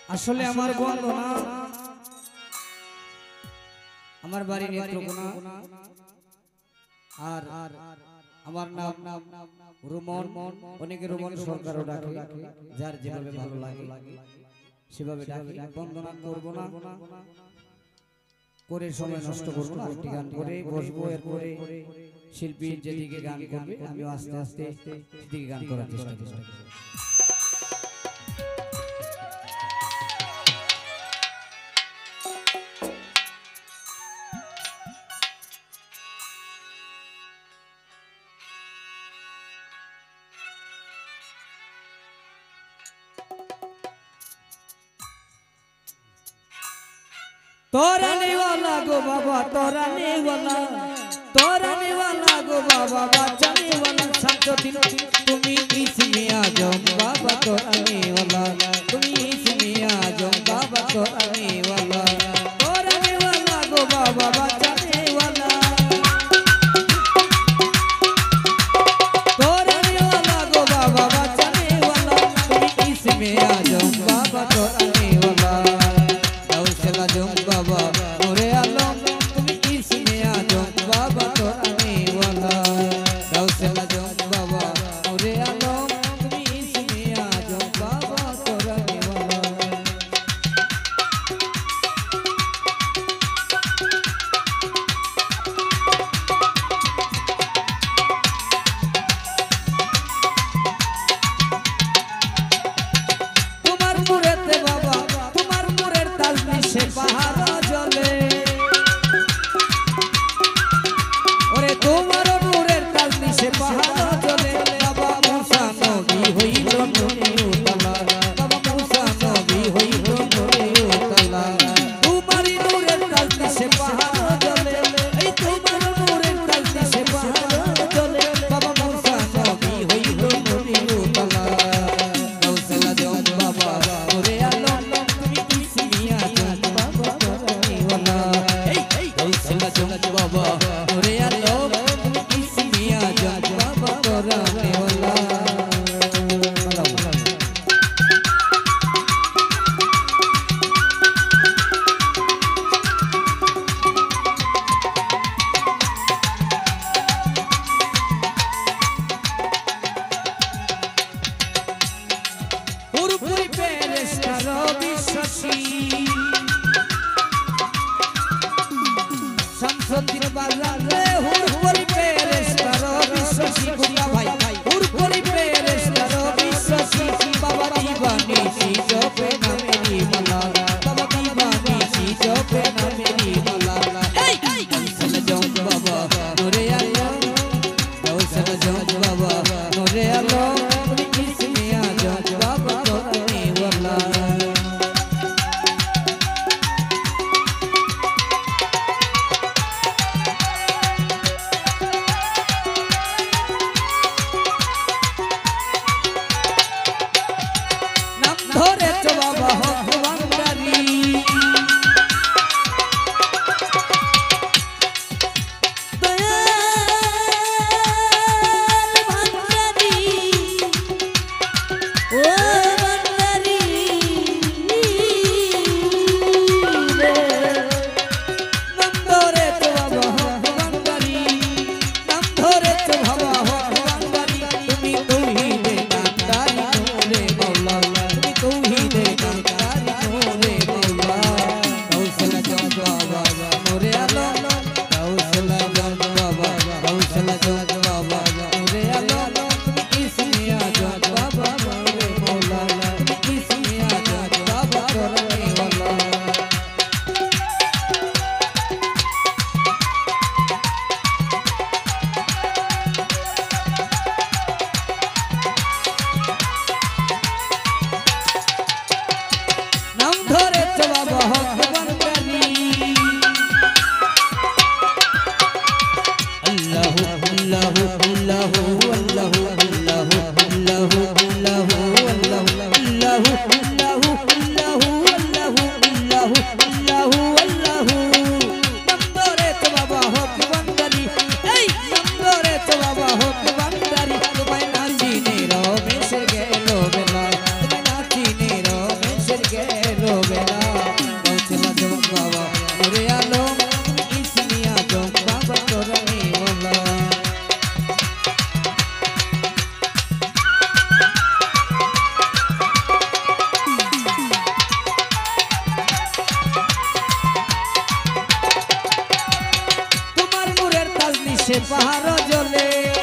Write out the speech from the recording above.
আসলে আমার বন্ধু না আমার বাড়ি নেত্রকোনা আর আমার নাম রুমন অনেকে রুমন সরকারও ডাকে যার যেভাবে ভালো লাগে সেভাবে ডাকি বন্দনা করব না করে সময় নষ্ট করব না একটি গান করে বসবো এরপরে শিল্পী যেদিকে গান করবে আমি আস্তে আস্তে সেদিকে গান করার চেষ্টা করব तोरा वाला गो बाबा तोरा वाला गो बाबा बचाने वाला सांचो दिन तुम्ही इसमें आ जाओ बाबा तोरा वाला तुम्ही इसमें आ जाओ बाबा तोरा वाला गो बाबा बचाने वाला तोरा वाला गो बाबा बचाने वाला तुम्ही इसमें आ जाओ बाबा तोरा बाबा मोरे आलम तुम्ही इसमें आ जाओ बाबा तोराने वाला गौसला जाओ बाबा मोरे आलम तुम्ही इसमें आ जाओ बाबा तोराने वाला तुम्हार मुरेते बाबा तुम्हार मुरेर तालनी से पहाड़ পাহাড় জলে